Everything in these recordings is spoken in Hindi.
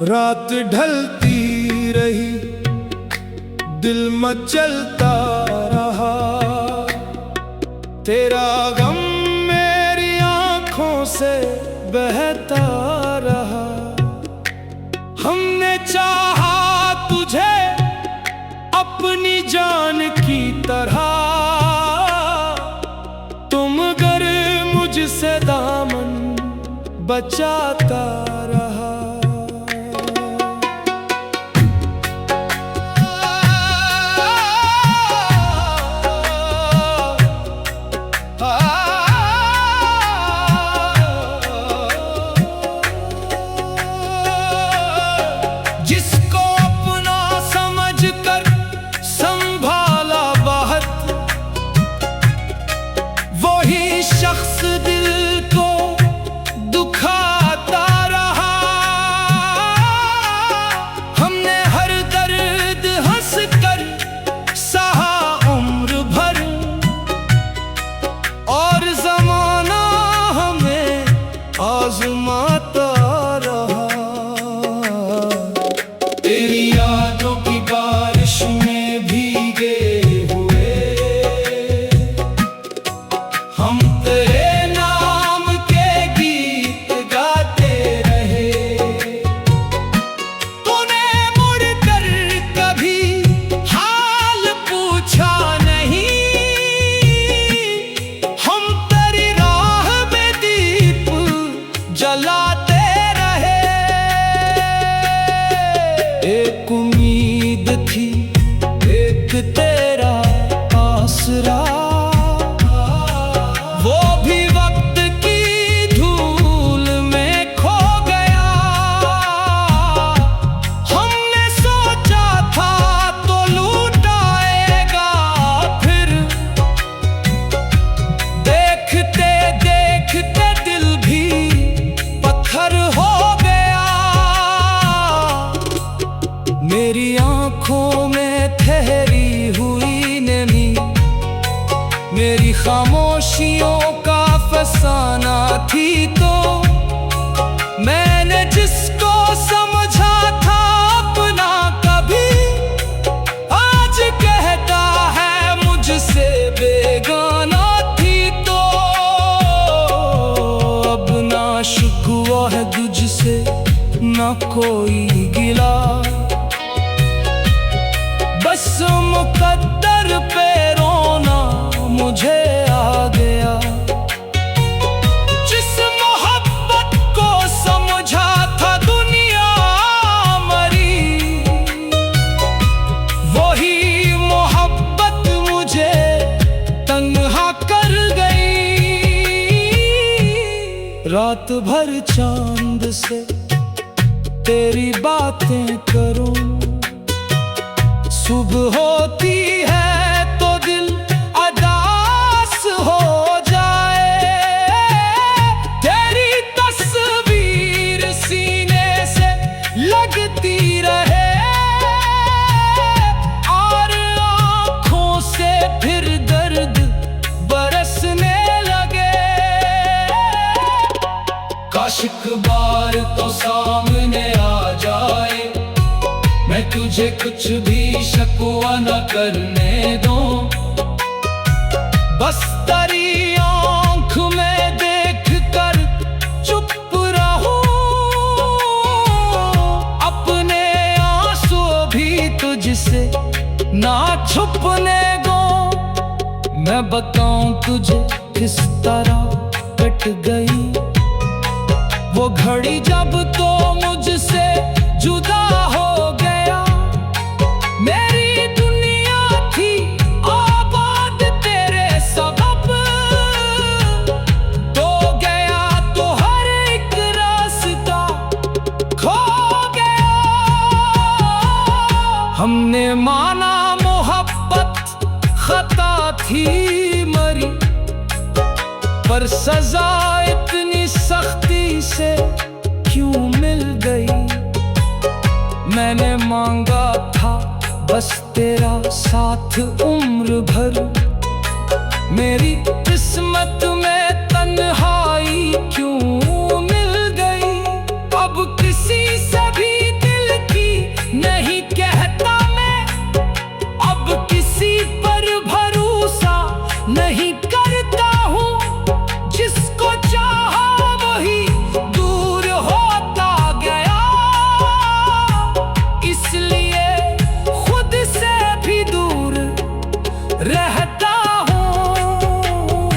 रात ढलती रही, दिल मचलता रहा, तेरा गम मेरी आंखों से बहता रहा। हमने चाहा तुझे अपनी जान की तरह, तुम गर मुझसे दामन बचाता रहा। जिसको अपना समझकर संभाला बहुत, वही शख्स दिल को दुखाता रहा। हमने हर दर्द हंसकर सहा उम्र भर, और ज़माना हमें आज़माता रहा। तेरी यादों की बारिश में भीगे हुए हम तेरे नाम के गीत गाते रहे। तूने मुड़कर कभी हाल पूछा नहीं, हम तेरी राह में दीप जलाते रहे। एक उम्मीद थी, एक तेरा आसरा, वो भी वक्त की धूल में खो गया। हमने सोचा था तो लूट आएगा फिर, देखते देखते दिल भी पत्थर हो गया। मेरी आंखों में ठहरी हुई नमी, मेरी खामोशियों का फसाना थी। तो मैंने जिसको समझा था अपना कभी, आज कहता है मुझसे बेगाना थी। तो अब ना शिकवा है तुझसे, ना कोई गिला, बस मुकद्दर पे रोना मुझे आ गया। जिस मोहब्बत को समझा था दुनिया मरी, वही मोहब्बत मुझे तन्हा कर गई। रात भर चांद से तेरी बातें करूं, सुबह होती है तो दिल अदास हो जाए। तेरी तस्वीर सीने से लगती रहे, और आँखों से फिर दर्द बरसने लगे। काश एक बार तो सामने आ जाए, मैं तुझे कुछ भी शकवा न करने दूं। बस तेरी आँख में देख कर चुप रहूं, अपने आंसू भी तुझसे ना छुपने दूं। मैं बताऊं तुझे किस तरह कट गई वो घड़ी, जब तो मुझसे जुदा हो गया। मेरी दुनिया थी आबाद तेरे सबब, तो गया तो हर एक रास्ता खो गया। हमने माना मोहब्बत खता थी मरी, पर सजा इतनी सख्ती से क्यों मिल गई? मैंने मांगा था बस तेरा साथ उम्र भर, मेरी किस्मत में तन्हाई क्यों मिल गई? अब किसी से भी दिल की नहीं कहता मैं, अब किसी पर भरोसा नहीं करता हूँ। जिसको चाहा वही दूर होता गया, इसलिए खुद से भी दूर रहता हूँ।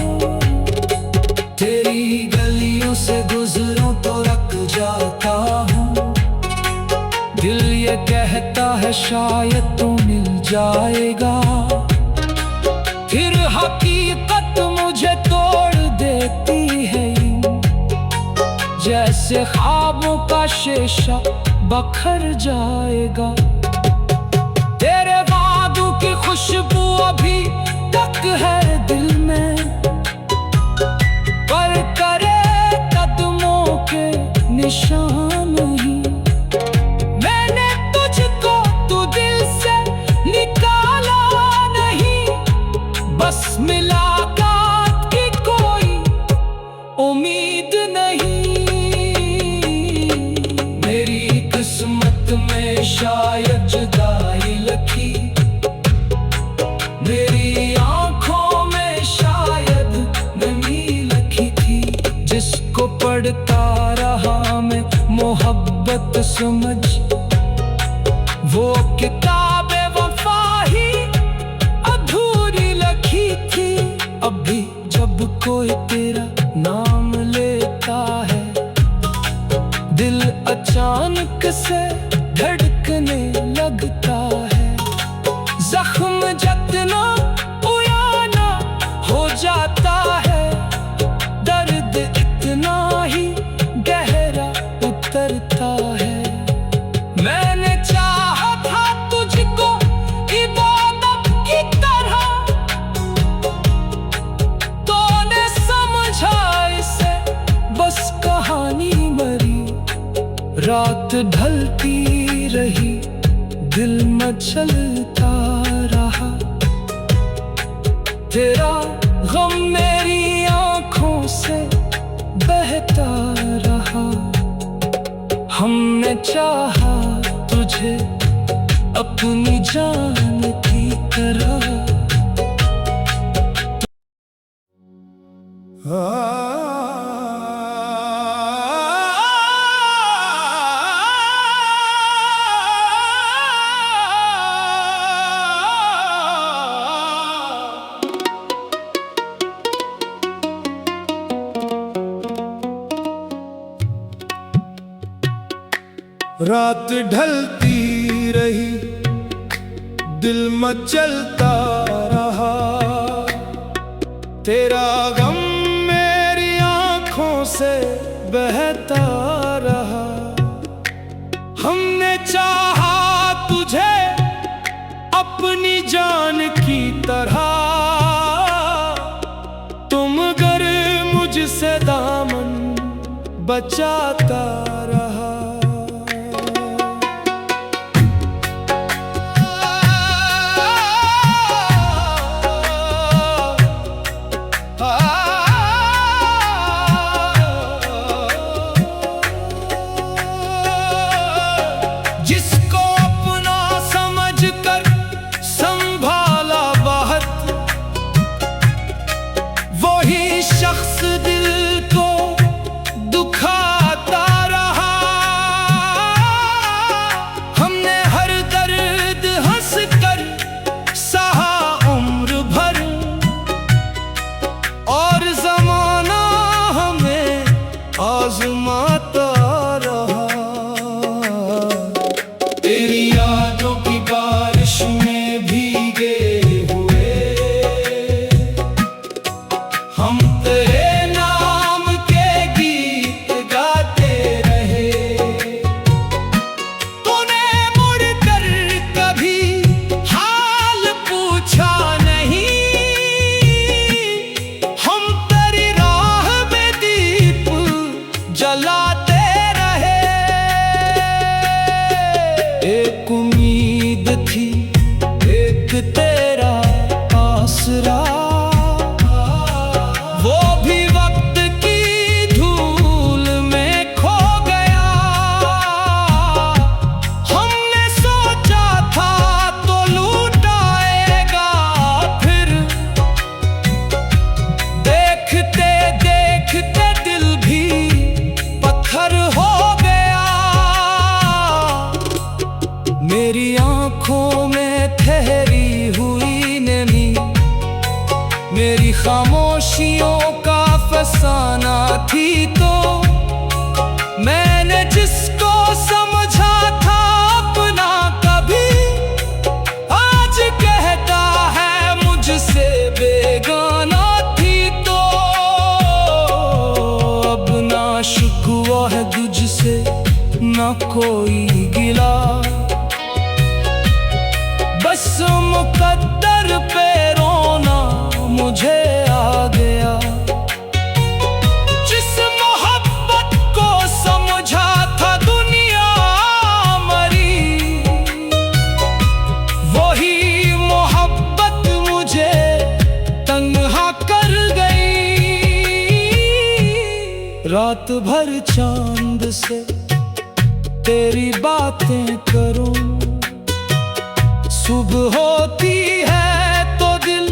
तेरी गलियों से गुजरूं तो रख जाता हूँ, दिल ये कहता है शायद तू मिल जाएगा, फिर हकीकत मुझे तोड़ देती है जैसे ख्वाबों का शीशा बखर जाएगा। तेरे वादों की खुशबू अभी तक है दिल में, पर करे कदमों के निशान नहीं। मैंने तुझको तू दिल से निकाला नहीं, बस मुलाकात की कोई उम्मीद नहीं। मेरी किस्मत में शायद जुदाई लिखी, मेरी आंखों में शायद नमी लिखी थी। जिसको पढ़ता रहा मैं मोहब्बत समझ, वो किताबें वफा ही अधूरी लिखी थी। अभी जब कोई तेरा नाम लेता है, दिल अचानक से धड़कने लगता है। जख्म जितना पुराना हो जाता है, दर्द इतना ही गहरा उतरता है। मैंने चाहा था तुझको इबादत की तरह, तूने समझा इसे बस कहानी मरी। रात ढलती रही, दिल मचलता रहा, तेरा गम मेरी आंखों से बहता रहा। हमने चाहा तुझे अपनी जान की तरह। रात ढलती रही, दिल मचलता रहा, तेरा गम मेरी आंखों से बहता रहा। हमने चाहा तुझे अपनी जान की तरह, तुम गर मुझसे दामन बचाता रहा। जिसको अपना समझकर संभाला बहुत, वही शख्स दिल को दुखाता रहा। हमने हर दर्द हंसकर सहा उम्र भर, और ज़माना हमें आज़माता रहा। तेरी यादों की बारिश में भीगे हुए हम तेरे नाम के गीत गाते रहे। तूने मुड़कर कभी हाल पूछा नहीं, हम तेरी राह खामोशियों का फसाना थी तो मैंने जिसको समझा था अपना कभी, आज कहता है मुझसे बेगाना थी तो। अब ना शिकवा है तुझसे ना कोई गिला, बस मुकद्दर पे रोना मुझे आ गया। जिस मोहब्बत को समझा था दुनिया मरी, वही मोहब्बत मुझे तन्हा कर गई। रात भर चांद से तेरी बातें करूं, सुबह होती है तो दिल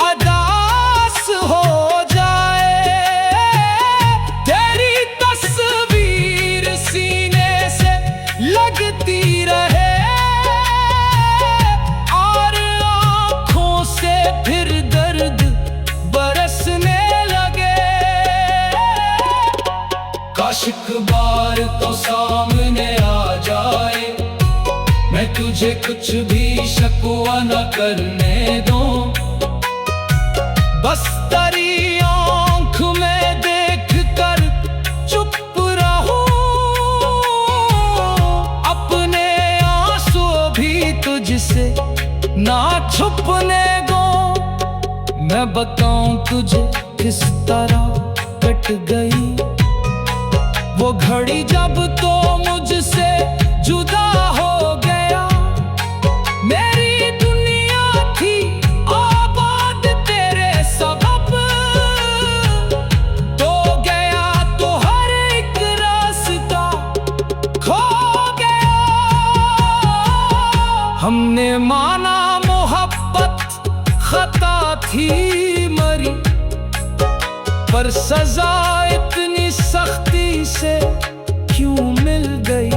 अदास हो जाए। तेरी तस्वीर सीने से लगती रहे और आँखों से फिर दर्द बरसने लगे। काश एक बार तो सामने आ जाए, मैं तुझे कुछ भी शकवा न करने दूं। बस तेरी आँख में देख कर चुप रहूं, अपने आंसू भी तुझसे ना छुपने दूं। मैं बताऊं तुझे किस तरह कट गई वो घड़ी जब तो मुझसे जुदा हो गया। मेरी दुनिया थी आबाद तेरे सबब, तो गया तो हर एक रास्ता खो गया। हमने माना मोहब्बत खता थी मरी, पर सजा इतनी सख्ती से क्यों मिल गई।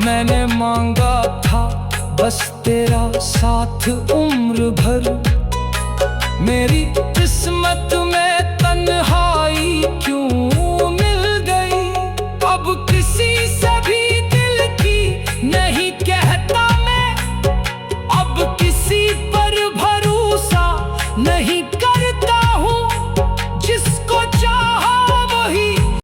मैंने मांगा था बस तेरा साथ उम्र भर, मेरी किस्मत में